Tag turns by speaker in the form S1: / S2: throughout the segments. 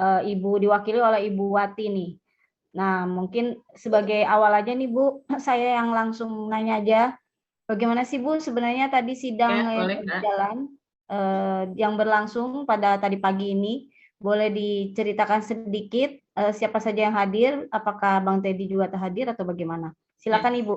S1: Ibu diwakili oleh Ibu Wati nih. Nah, mungkin sebagai awal aja nih Bu, saya yang langsung nanya aja. Bagaimana sih Bu sebenarnya tadi sidang
S2: Ya,
S1: yang
S2: boleh,
S1: berjalan, yang berlangsung pada tadi pagi ini? Boleh diceritakan sedikit siapa saja yang hadir? Apakah Bang Teddy juga hadir atau bagaimana? Silakan Ibu.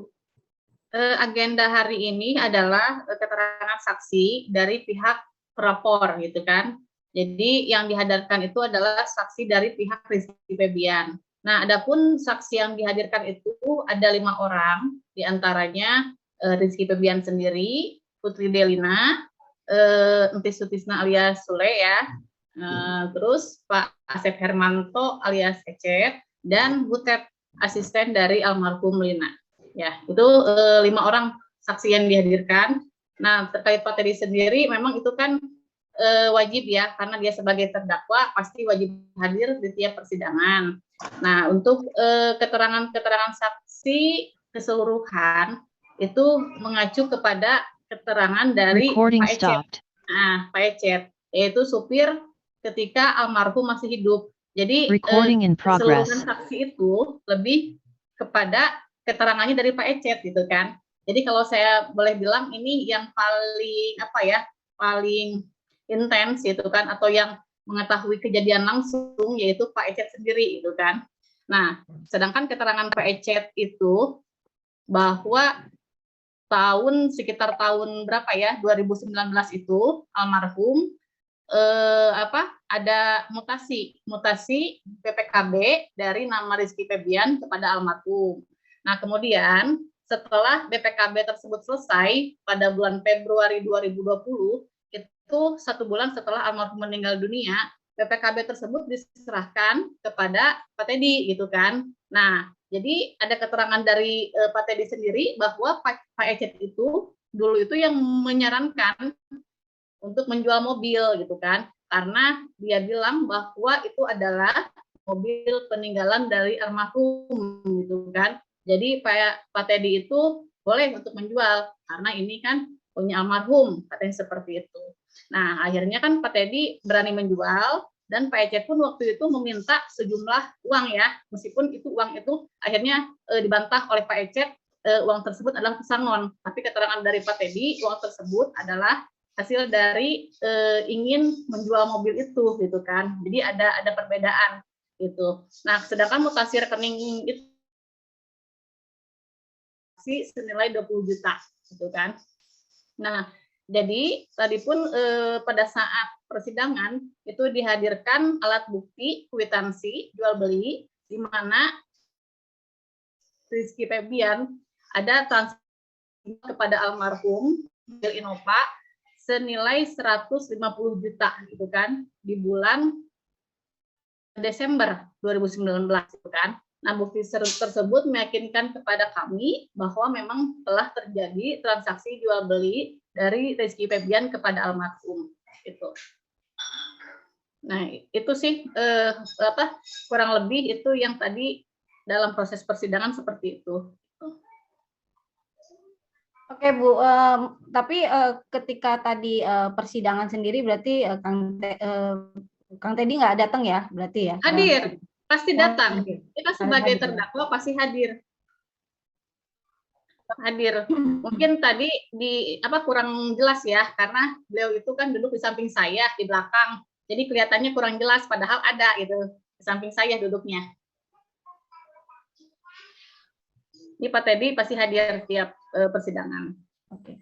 S2: Agenda hari ini adalah keterangan saksi dari pihak pelapor gitu kan. Jadi yang dihadirkan itu adalah saksi dari pihak Rizky Febian. Nah, adapun saksi yang dihadirkan itu ada 5 orang, diantaranya Rizky Febian sendiri, Putri Delina, Entis Sutisna alias Sule ya, terus Pak Asep Hermanto alias Ecet, dan Butet asisten dari almarhum Lina. Ya, itu 5 orang saksi yang dihadirkan. Nah, terkait Pak Teddy sendiri, memang itu kan wajib ya, karena dia sebagai terdakwa pasti wajib hadir di tiap persidangan. Nah, untuk keterangan-keterangan saksi keseluruhan itu mengacu kepada keterangan dari Pak Ecet. Nah, Pak Ecet, yaitu supir ketika almarhum masih hidup. Jadi keseluruhan saksi itu lebih kepada keterangannya dari Pak Ecet gitu kan. Jadi kalau saya boleh bilang ini yang paling paling intens gitu kan, atau yang mengetahui kejadian langsung yaitu Pak Ecet sendiri gitu kan. Nah, sedangkan keterangan Pak Ecet itu bahwa sekitar tahun berapa ya, 2019 itu almarhum ada mutasi PPKB dari nama Rizky Febian kepada almarhum. Nah, kemudian setelah BPKB tersebut selesai pada bulan Februari 2020, itu 1 bulan setelah almarhum meninggal dunia, BPKB tersebut diserahkan kepada Pak Teddy gitu kan. Nah, jadi ada keterangan dari Pak Teddy sendiri bahwa Pak Ecet itu dulu itu yang menyarankan untuk menjual mobil gitu kan, karena dia bilang bahwa itu adalah mobil peninggalan dari almarhum gitu kan. Jadi Pak Teddy itu boleh untuk menjual karena ini kan punya almarhum, katanya seperti itu. Nah, akhirnya kan Pak Teddy berani menjual, dan Pak Ecet pun waktu itu meminta sejumlah uang ya, meskipun itu uang itu akhirnya dibantah oleh Pak Ecet, uang tersebut adalah pesangon, tapi keterangan dari Pak Teddy uang tersebut adalah hasil dari ingin menjual mobil itu gitu kan. Jadi ada perbedaan gitu. Nah, sedangkan mutasi rekening itu senilai 20 juta gitu kan. Nah, jadi tadi pun pada saat persidangan itu dihadirkan alat bukti kwitansi jual beli di mana Rizky Febian ada transaksi kepada almarhum mobil Innova senilai 150 juta gitu kan di bulan Desember 2019 gitu kan. Nah, bukti tersebut meyakinkan kepada kami bahwa memang telah terjadi transaksi jual beli dari Rizky Febian kepada almarhum itu. Nah, itu sih kurang lebih itu yang tadi dalam proses persidangan seperti itu.
S1: Oke Bu, tapi ketika tadi persidangan sendiri berarti Kang Teddy nggak datang ya, berarti ya?
S2: Hadir, pasti datang. Kita sebagai terdakwa pasti hadir. Mungkin tadi kurang jelas ya, karena beliau itu kan duduk di samping saya di belakang, jadi kelihatannya kurang jelas, padahal ada gitu di samping saya duduknya. Ini Pak Teddy pasti hadir tiap persidangan.
S1: Oke.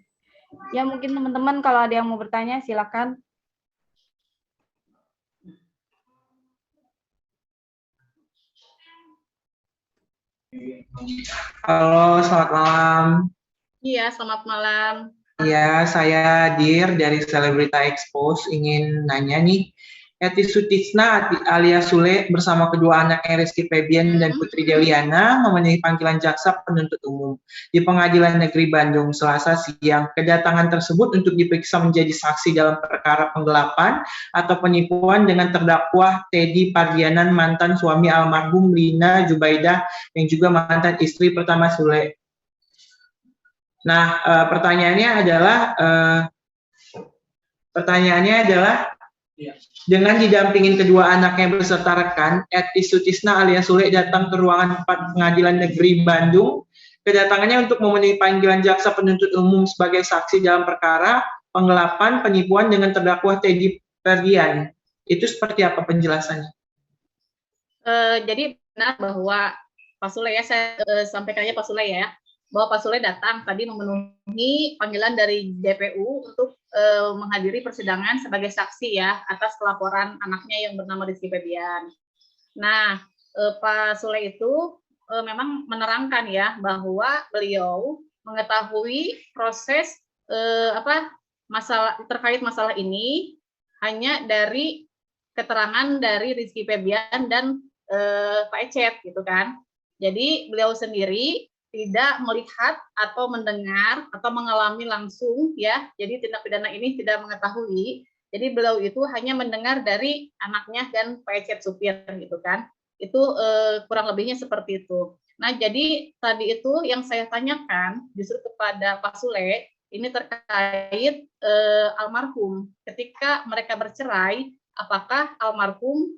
S1: Ya mungkin teman-teman kalau ada yang mau bertanya silakan.
S3: Halo, selamat malam.
S2: Iya, selamat malam.
S3: Iya, saya Dir dari Selebrita Expose. Ingin nanya nih, Eti Sutisna alias Sule bersama kedua anaknya Rizky Febian dan Putri Deliana memenuhi panggilan jaksa penuntut umum di Pengadilan Negeri Bandung Selasa siang. Kedatangan tersebut untuk diperiksa menjadi saksi dalam perkara penggelapan atau penipuan dengan terdakwa Teddy Pardianan, mantan suami almarhum Lina Jubaidah yang juga mantan istri pertama Sule. Nah, pertanyaannya adalah Dengan didampingin kedua anaknya beserta rekan, Eti Sutisna alias Sule datang ke ruangan 4 Pengadilan Negeri Bandung. Kedatangannya untuk memenuhi panggilan jaksa penuntut umum sebagai saksi dalam perkara penggelapan penipuan dengan terdakwa Teddy Ferdian. Itu seperti apa penjelasannya?
S2: Jadi benar bahwa Pak Sule ya, saya sampaikannya Pak Sule ya, bahwa Pak Sule datang tadi memenuhi panggilan dari JPU untuk menghadiri persidangan sebagai saksi ya atas pelaporan anaknya yang bernama Rizky Febian. Nah, Pak Sule itu memang menerangkan ya bahwa beliau mengetahui proses masalah terkait masalah ini hanya dari keterangan dari Rizky Febian dan Pak Ecet gitu kan. Jadi beliau sendiri tidak melihat atau mendengar atau mengalami langsung ya. Jadi tindak pidana ini tidak mengetahui. Jadi beliau itu hanya mendengar dari anaknya dan Pak Ecet supir gitu kan. Itu kurang lebihnya seperti itu. Nah, jadi tadi itu yang saya tanyakan justru kepada Pak Sule ini terkait almarhum. Ketika mereka bercerai, apakah almarhum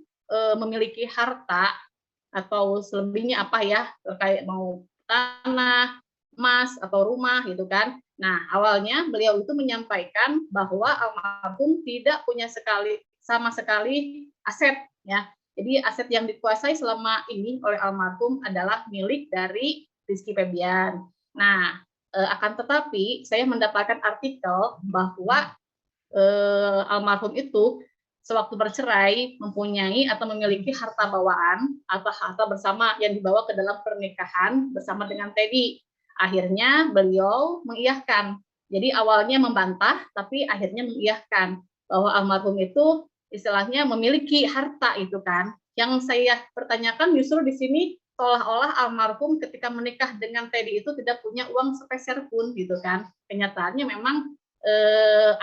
S2: memiliki harta atau selebihnya apa ya terkait mau tanah, emas atau rumah gitu kan. Nah, awalnya beliau itu menyampaikan bahwa almarhum tidak punya sama sekali aset ya. Jadi aset yang dikuasai selama ini oleh almarhum adalah milik dari Rizky Febian. Nah, akan tetapi saya mendapatkan artikel bahwa almarhum itu sewaktu bercerai mempunyai atau memiliki harta bawaan atau harta bersama yang dibawa ke dalam pernikahan bersama dengan Teddy. Akhirnya beliau mengiyakan. Jadi awalnya membantah, tapi akhirnya mengiyakan bahwa almarhum itu istilahnya memiliki harta itu kan. Yang saya pertanyakan justru di sini seolah-olah almarhum ketika menikah dengan Teddy itu tidak punya uang sepeser pun gitu kan. Kenyataannya memang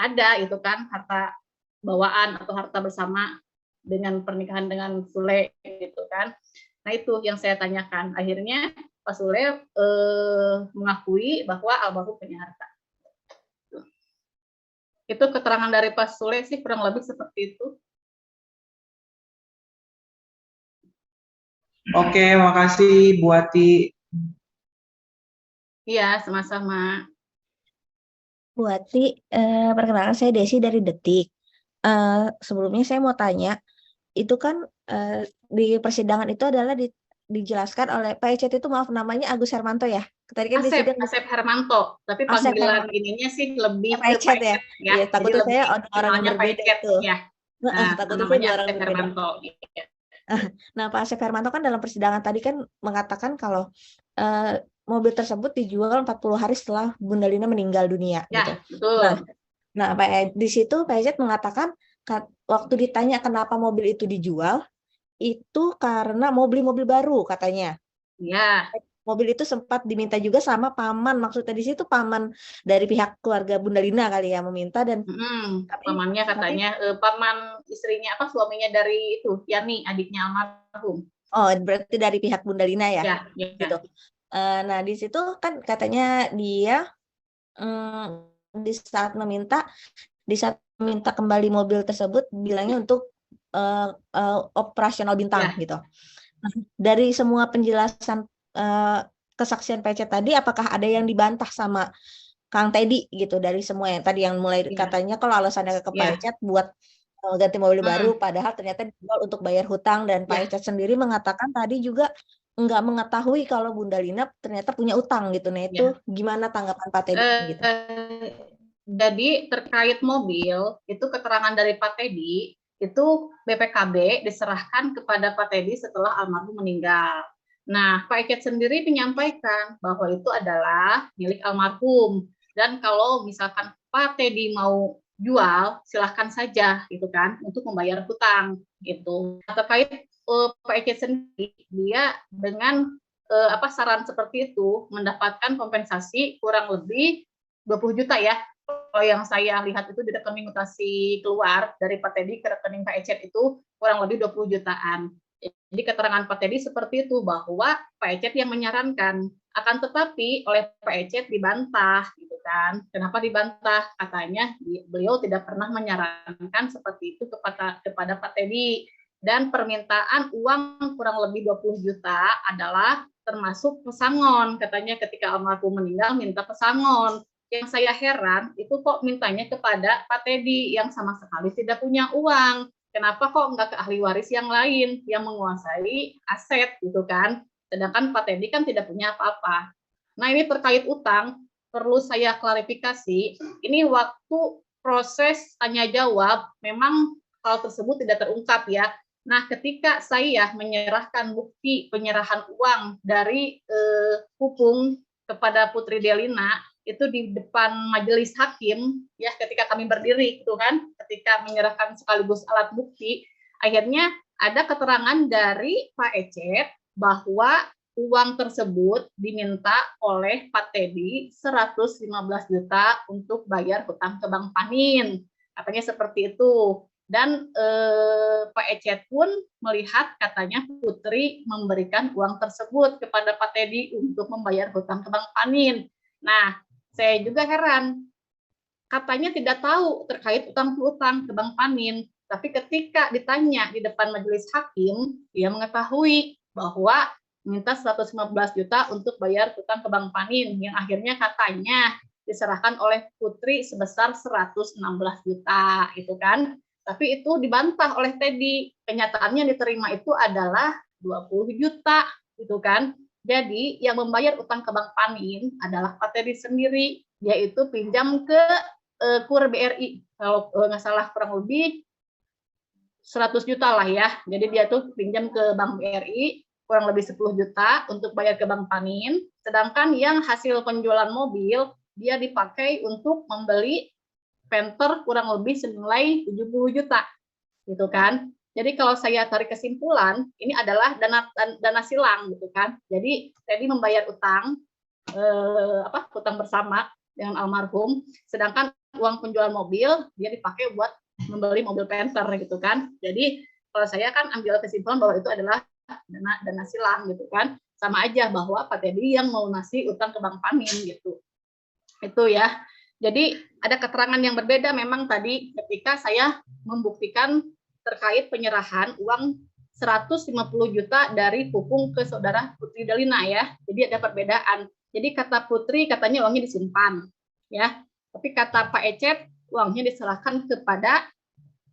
S2: ada itu kan harta bawaan atau harta bersama dengan pernikahan dengan Sule gitu kan. Nah itu yang saya tanyakan. Akhirnya Pak Sule mengakui bahwa almarhum punya harta. Itu keterangan dari Pak Sule sih kurang lebih seperti itu.
S3: Oke, makasih Bu Ati.
S2: Iya, sama-sama.
S4: Bu Ati, perkenalkan saya Desi dari Detik. Sebelumnya saya mau tanya, itu kan di persidangan itu adalah dijelaskan oleh Pak Ecet itu, maaf namanya Agus Hermanto ya. Tadi kan
S2: Asep Hermanto, tapi
S4: Asep
S2: panggilan
S4: Hermanto.
S2: ininya sih lebih
S4: Pak Ecet ya.
S2: Ya.
S4: Iya, takutnya saya orang yang berbeda itu.
S2: Ya.
S4: Takutnya saya
S2: namanya
S4: orang
S2: Asep
S4: berbeda.
S2: Hermanto.
S4: Nah, Pak Asep Hermanto kan dalam persidangan tadi kan mengatakan kalau mobil tersebut dijual 40 hari setelah Bunda Lina meninggal dunia.
S2: Ya,
S4: gitu.
S2: betul.
S4: Nah, di situ Pak Ecet mengatakan waktu ditanya kenapa mobil itu dijual, itu karena mau beli mobil baru katanya.
S2: Ya.
S4: Mobil itu sempat diminta juga sama paman, maksudnya di situ paman dari pihak keluarga Bunda Lina kali ya meminta dan
S2: pamannya katanya paman istrinya suaminya dari itu Yani adiknya almarhum.
S4: Oh, berarti dari pihak Bunda Lina ya?
S2: Ya.
S4: Gitu. Nah di situ kan katanya dia di saat meminta kembali mobil tersebut bilangnya untuk operasional bintang gitu. Nah, dari semua penjelasan kesaksian PC tadi, apakah ada yang dibantah sama Kang Teddy gitu dari semua yang tadi yang mulai katanya kalau alasannya ke Pak Ecet buat ganti mobil baru, padahal ternyata dijual untuk bayar hutang dan Pak Ecet sendiri mengatakan tadi juga nggak mengetahui kalau Bunda Lina ternyata punya utang gitu. Nah itu gimana tanggapan Pak Teddy gitu?
S2: Jadi terkait mobil itu keterangan dari Pak Teddy itu BPKB diserahkan kepada Pak Teddy setelah almarhum meninggal. Nah, Pak Ecet sendiri menyampaikan bahwa itu adalah milik almarhum dan kalau misalkan Pak Teddy mau jual silahkan saja gitu kan untuk membayar hutang gitu. Terkait Pak Ecet sendiri dia dengan saran seperti itu mendapatkan kompensasi kurang lebih 20 juta ya. Kalau yang saya lihat itu di rekening mutasi keluar dari Pak Teddy ke rekening Pak Ecet itu kurang lebih 20 jutaan. Jadi keterangan Pak Teddy seperti itu, bahwa Pak Ecet yang menyarankan. Akan tetapi oleh Pak Ecet dibantah, gitu kan. Kenapa dibantah? Katanya beliau tidak pernah menyarankan seperti itu kepada Pak Teddy. Dan permintaan uang kurang lebih 20 juta adalah termasuk pesangon. Katanya ketika almarhum meninggal minta pesangon. Yang saya heran itu kok mintanya kepada Pak Teddy yang sama sekali tidak punya uang. Kenapa kok nggak ke ahli waris yang lain yang menguasai aset gitu kan? Sedangkan Pak Teddy kan tidak punya apa-apa. Nah ini terkait utang, perlu saya klarifikasi. Ini waktu proses tanya jawab memang hal tersebut tidak terungkap ya. Nah ketika saya menyerahkan bukti penyerahan uang dari Pupung kepada Putri Delina, itu di depan majelis hakim ya, ketika kami berdiri gitu kan, ketika menyerahkan sekaligus alat bukti, akhirnya ada keterangan dari Pak Ecet bahwa uang tersebut diminta oleh Pak Teddy 115 juta untuk bayar hutang ke Bank Panin, katanya seperti itu. Dan Pak Ecet pun melihat katanya Putri memberikan uang tersebut kepada Pak Teddy untuk membayar hutang ke Bank Panin. Nah, saya juga heran, katanya tidak tahu terkait utang piutang ke Bank Panin, tapi ketika ditanya di depan majelis hakim, dia mengetahui bahwa minta 115 juta untuk bayar utang ke Bank Panin, yang akhirnya katanya diserahkan oleh Putri sebesar 116 juta, itu kan. Tapi itu dibantah oleh Teddy, kenyataannya diterima itu adalah 20 juta, gitu kan. Jadi yang membayar utang ke Bank Panin adalah Pak Teddy sendiri, yaitu pinjam ke KUR BRI, kalau nggak salah kurang lebih 100 juta lah ya. Jadi dia tuh pinjam ke Bank BRI kurang lebih 10 juta untuk bayar ke Bank Panin, sedangkan yang hasil penjualan mobil dia dipakai untuk membeli Panther kurang lebih senilai 70 juta, gitu kan. Jadi kalau saya tarik kesimpulan, ini adalah dana silang gitu kan. Jadi Teddy membayar utang utang bersama dengan almarhum, sedangkan uang penjualan mobil dia dipakai buat membeli mobil Panther gitu kan. Jadi kalau saya kan ambil kesimpulan bahwa itu adalah dana silang gitu kan. Sama aja bahwa Pak Teddy yang mau ngasih utang ke Bank Panin gitu. Itu ya. Jadi ada keterangan yang berbeda memang tadi ketika saya membuktikan terkait penyerahan uang 150 juta dari Pupung ke saudara Putri Delina ya. Jadi ada perbedaan. Jadi kata Putri katanya uangnya disimpan ya. Tapi kata Pak Ecet uangnya diserahkan kepada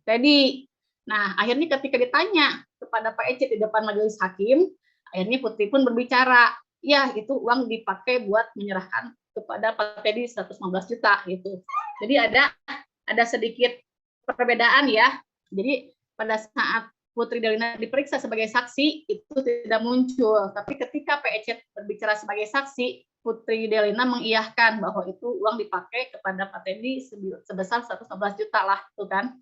S2: Teddy. Nah, akhirnya ketika ditanya kepada Pak Ecet di depan majelis hakim, akhirnya Putri pun berbicara, ya itu uang dipakai buat menyerahkan kepada Pak Teddy 115 juta gitu. Jadi ada sedikit perbedaan ya. Jadi pada saat Putri Delina diperiksa sebagai saksi itu tidak muncul, tapi ketika Pak Ecet berbicara sebagai saksi, Putri Delina mengiyahkan bahwa itu uang dipakai kepada Pak Teddy sebesar 115 juta lah, itu kan.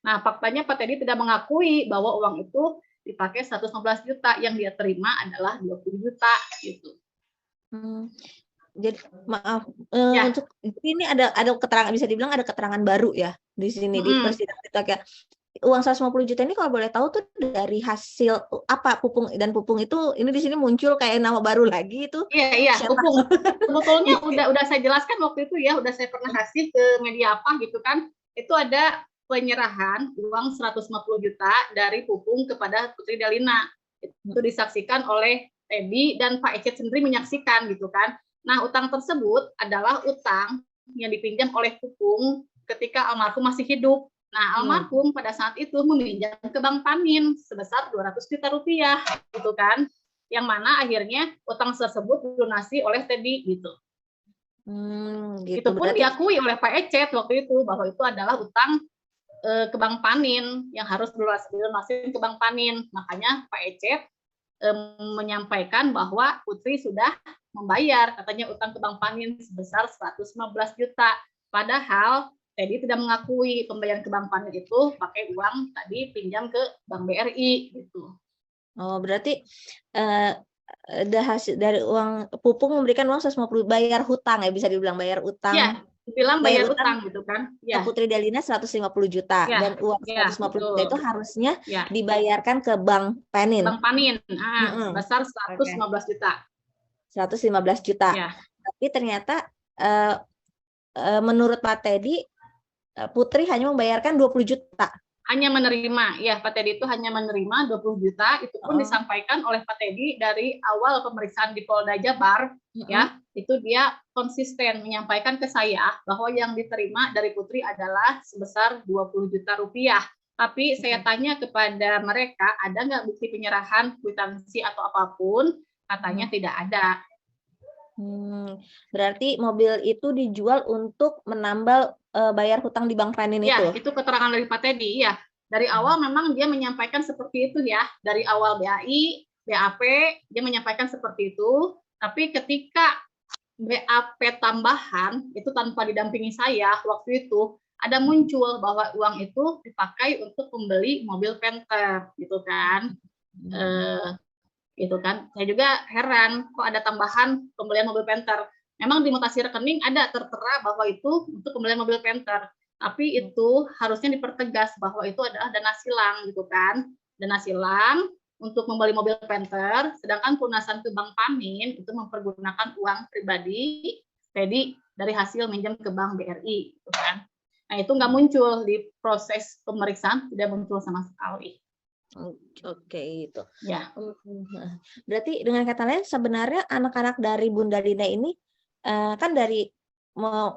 S2: Nah, faktanya Pak Teddy tidak mengakui bahwa uang itu dipakai 115 juta, yang dia terima adalah 20 juta gitu.
S4: Jadi maaf,
S2: Ya.
S4: untuk ini ada keterangan, bisa dibilang ada keterangan baru ya di sini di persidangan kita ya. Uang 150 juta ini kalau boleh tahu tuh dari hasil apa Pupung, dan Pupung itu ini di sini muncul kayak nama baru lagi itu.
S2: Iya, Pupung. Sebetulnya udah saya jelaskan waktu itu ya, udah saya pernah kasih ke media apa gitu kan. Itu ada penyerahan uang 150 juta dari Pupung kepada Putri Delina. Itu disaksikan oleh Teddy dan Pak Ecet sendiri menyaksikan gitu kan. Nah, utang tersebut adalah utang yang dipinjam oleh Pupung ketika almarhum masih hidup. Nah, almarhum pada saat itu meminjam ke Bank Panin sebesar 200 juta rupiah, gitu kan. Yang mana akhirnya utang tersebut dilunasi oleh Teddy gitu.
S4: Gitu.
S2: Itu pun diakui oleh Pak Ecet waktu itu bahwa itu adalah utang ke Bank Panin yang harus dilunasi ke Bank Panin. Makanya Pak Ecet menyampaikan bahwa Putri sudah membayar katanya utang ke Bank Panin sebesar 115 juta. Padahal Teddy tidak mengakui pembayaran ke Bank Panin itu pakai uang tadi pinjam ke Bank BRI gitu.
S4: Oh, berarti ada hasil dari uang Pupung memberikan uang 150 bayar hutang ya, bisa dibilang bayar utang.
S2: Ya, bilang
S4: bayar
S2: bayar
S4: utang
S2: utang gitu kan.
S4: ke
S2: Ya,
S4: Putri Delina 150 juta
S2: ya,
S4: dan uang
S2: ya,
S4: 150 juta
S2: betul.
S4: itu harusnya
S2: Ya,
S4: dibayarkan ke Bank Panin.
S2: Bang Panin,
S4: Mm-mm,
S2: sebesar 115 juta.
S4: 115 juta.
S2: Ya,
S4: Tapi ternyata menurut Pak Teddy, Putri hanya membayarkan 20 juta.
S2: hanya menerima, ya Pak Teddy itu hanya menerima 20 juta, itu pun disampaikan oleh Pak Teddy dari awal pemeriksaan di Polda Jabar, ya, itu dia konsisten menyampaikan ke saya bahwa yang diterima dari Putri adalah sebesar 20 juta rupiah. Tapi saya tanya kepada mereka, ada nggak bukti penyerahan kwitansi atau apapun, katanya tidak ada.
S4: Berarti mobil itu dijual untuk menambal bayar hutang di Bank Panin
S2: Ya,
S4: itu?
S2: itu keterangan dari Pak Teddy, ya. Dari awal memang dia menyampaikan seperti itu ya. Dari awal BAI, BAP, dia menyampaikan seperti itu. Tapi ketika BAP tambahan, itu tanpa didampingi saya, waktu itu ada muncul bahwa uang itu dipakai untuk membeli mobil Panther, gitu kan. Gitu kan. Saya juga heran, kok ada tambahan pembelian mobil Panther. Memang di mutasi rekening ada tertera bahwa itu untuk pembelian mobil Panther, tapi itu harusnya dipertegas bahwa itu adalah dana silang gitu kan, dana silang untuk membeli mobil Panther, sedangkan pelunasan ke Bank Panin itu mempergunakan uang pribadi Teddy dari hasil minjam ke Bank BRI gitu kan. Nah itu nggak muncul di proses pemeriksaan, tidak muncul sama sekali.
S4: Oke, itu.
S2: Ya.
S4: Berarti dengan kata lain sebenarnya anak-anak dari Bunda Lina ini kan dari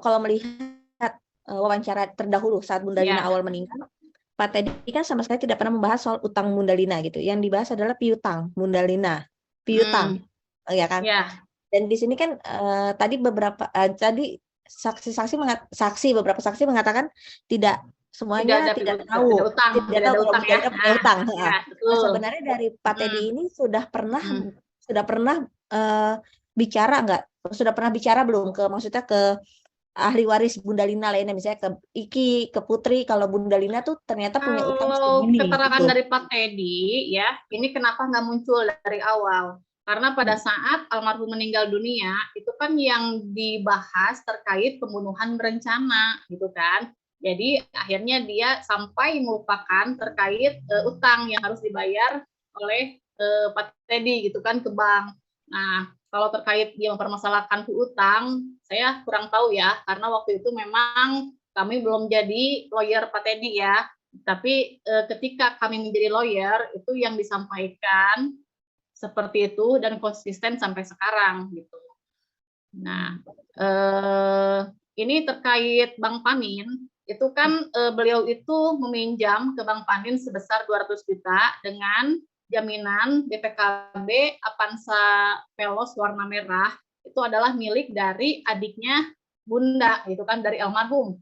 S4: kalau melihat wawancara terdahulu saat Bunda Lina awal meninggal, Pak Teddy kan sama sekali tidak pernah membahas soal utang Bunda Lina gitu. Yang dibahas adalah piutang Bunda Lina, piutang, ya kan?
S2: Ya.
S4: Dan di sini kan tadi beberapa saksi mengatakan tidak semuanya tidak tahu punya utang.
S2: Ya,
S4: nah, sebenarnya dari Pak Teddy ini sudah pernah bicara nggak? Sudah pernah bicara belum maksudnya ke ahli waris Bunda Lina lainnya, misalnya ke Iki, ke Putri, kalau Bunda Lina tuh ternyata punya utang segini.
S2: Keterangan dari Pak Teddy ya, ini kenapa nggak muncul dari awal? Karena pada saat almarhum meninggal dunia, itu kan yang dibahas terkait pembunuhan berencana, gitu kan. Jadi akhirnya dia sampai melupakan terkait utang yang harus dibayar oleh Pak Teddy, gitu kan, ke bank. Nah, kalau terkait dia mempermasalahkan utang, saya kurang tahu ya, karena waktu itu memang kami belum jadi lawyer Pak Teddy ya. Tapi ketika kami menjadi lawyer, itu yang disampaikan seperti itu dan konsisten sampai sekarang gitu. Nah, ini terkait Bank Panin, itu kan beliau itu meminjam ke Bank Panin sebesar 200 juta dengan jaminan BPKB Avanza Veloz warna merah, itu adalah milik dari adiknya Bunda, gitu kan, dari almarhum.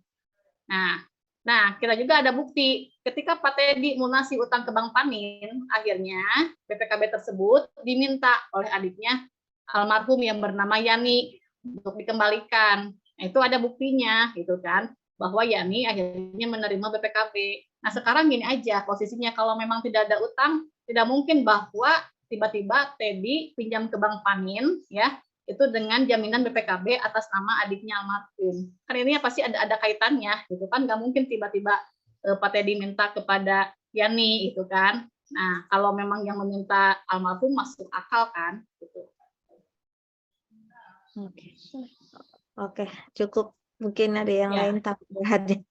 S2: Nah, kita juga ada bukti ketika Pak Teddy melunasi utang ke Bank Panin, akhirnya BPKB tersebut diminta oleh adiknya almarhum yang bernama Yani untuk dikembalikan. Nah, itu ada buktinya, gitu kan, bahwa Yani akhirnya menerima BPKB. Nah, sekarang gini aja posisinya, kalau memang tidak ada utang, tidak mungkin bahwa tiba-tiba Teddy pinjam ke Bank Panin, ya, itu dengan jaminan BPKB atas nama adiknya almarhum. Kan ini pasti ada kaitannya, gitu kan? Nggak mungkin tiba-tiba Pak Teddy minta kepada Yani, gitu kan? Nah, kalau memang yang meminta almarhum masuk akal kan, gitu.
S4: Oke, cukup. Mungkin ada yang lain tambahannya.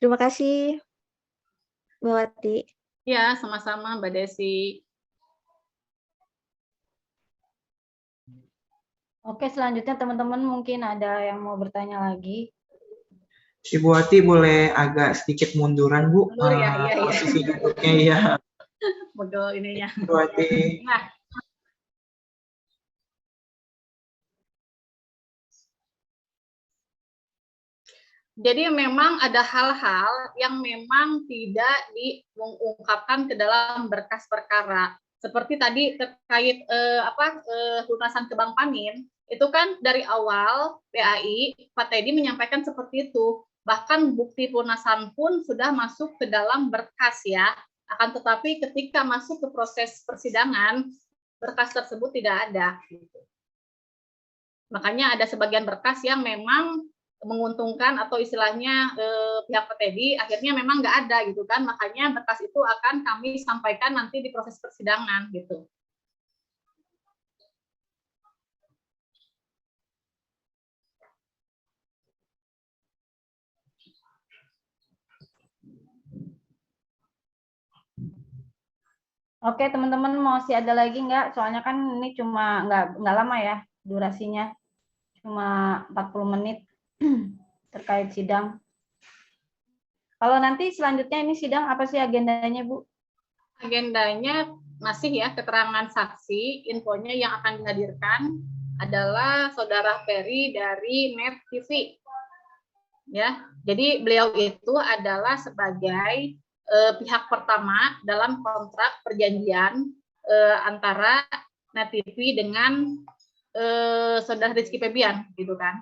S4: Terima kasih, Mbak Wati.
S2: Ya, sama-sama Mbak Desi.
S1: Oke, selanjutnya teman-teman mungkin ada yang mau bertanya lagi.
S3: Ibu Wati boleh agak sedikit munduran, Bu. Posisi duduknya ya.
S2: Betul ininya.
S3: Ibu Wati.
S2: Nah. Jadi memang ada hal-hal yang memang tidak diungkapkan ke dalam berkas perkara. Seperti tadi terkait lunasan ke Bank Panin, itu kan dari awal BAI Pak Teddy menyampaikan seperti itu. Bahkan bukti pelunasan pun sudah masuk ke dalam berkas ya. Akan tetapi ketika masuk ke proses persidangan, berkas tersebut tidak ada. Makanya ada sebagian berkas yang memang menguntungkan atau istilahnya pihak PT Di akhirnya memang nggak ada gitu kan, makanya berkas itu akan kami sampaikan nanti di proses persidangan gitu.
S1: Oke, teman-teman masih ada lagi nggak? Soalnya kan ini cuma nggak lama ya durasinya, cuma 40 menit terkait sidang. Kalau nanti selanjutnya ini sidang apa sih agendanya, Bu?
S2: Agendanya masih ya keterangan saksi, infonya yang akan dihadirkan adalah Saudara Ferry dari Net TV. Ya, jadi beliau itu adalah sebagai pihak pertama dalam kontrak perjanjian antara Net TV dengan Saudara Rizky Febian, gitu kan.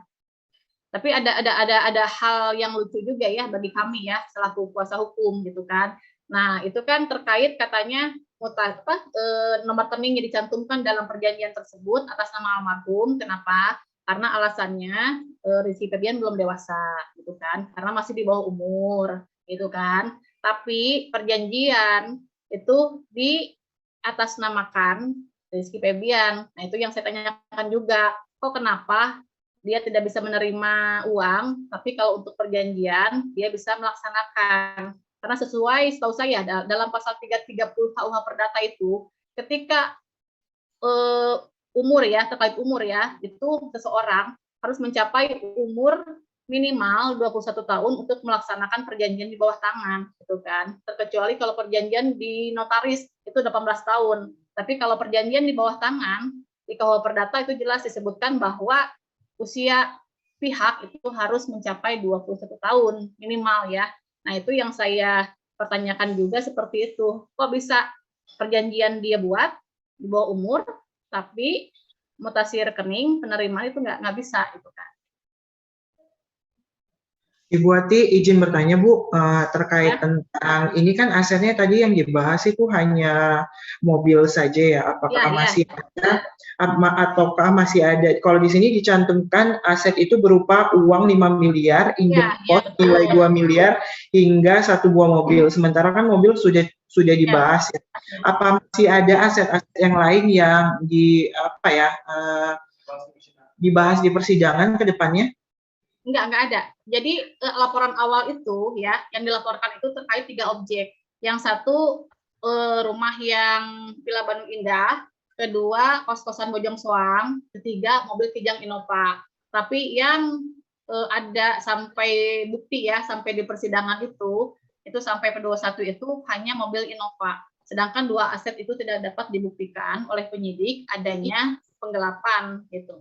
S2: Tapi ada hal yang lucu juga ya bagi kami ya selaku kuasa hukum gitu kan. Nah itu kan terkait katanya nomor rekeningnya dicantumkan dalam perjanjian tersebut atas nama almarhum. Kenapa? Karena alasannya Rizky Febian belum dewasa gitu kan, karena masih di bawah umur gitu kan. Tapi perjanjian itu di atasnamakan Rizky Febian. Nah itu yang saya tanyakan juga, kok kenapa dia tidak bisa menerima uang, tapi kalau untuk perjanjian dia bisa melaksanakan. Karena sesuai setahu saya dalam pasal 330 KUH Perdata itu, ketika umur ya, terkait umur ya, itu seseorang harus mencapai umur minimal 21 tahun untuk melaksanakan perjanjian di bawah tangan, gitu kan. Terkecuali kalau perjanjian di notaris itu 18 tahun. Tapi kalau perjanjian di bawah tangan di KUH Perdata itu jelas disebutkan bahwa usia pihak itu harus mencapai 21 tahun minimal ya. Nah, itu yang saya pertanyakan juga seperti itu. Kok bisa perjanjian dia buat di bawah umur, tapi mutasi rekening penerimaan itu nggak bisa gitu kan.
S3: Ibu Ati izin bertanya Bu, terkait tentang ini kan asetnya tadi yang dibahas itu hanya mobil saja ya, apakah masih ada ataukah masih ada, kalau di sini dicantumkan aset itu berupa uang 5 miliar, Injepot nilai 2 miliar hingga 1 buah mobil, sementara kan mobil sudah dibahas ya. Apa masih ada aset-aset yang lain yang dibahas di persidangan ke depannya?
S2: Enggak ada. Jadi laporan awal itu ya, yang dilaporkan itu terkait 3 objek. Yang satu rumah yang Villa Bandung Indah, kedua kos-kosan Bojong Soang, ketiga mobil Kijang Innova. Tapi yang ada sampai bukti ya, sampai di persidangan itu sampai P21 itu hanya mobil Innova. Sedangkan 2 aset itu tidak dapat dibuktikan oleh penyidik adanya penggelapan gitu.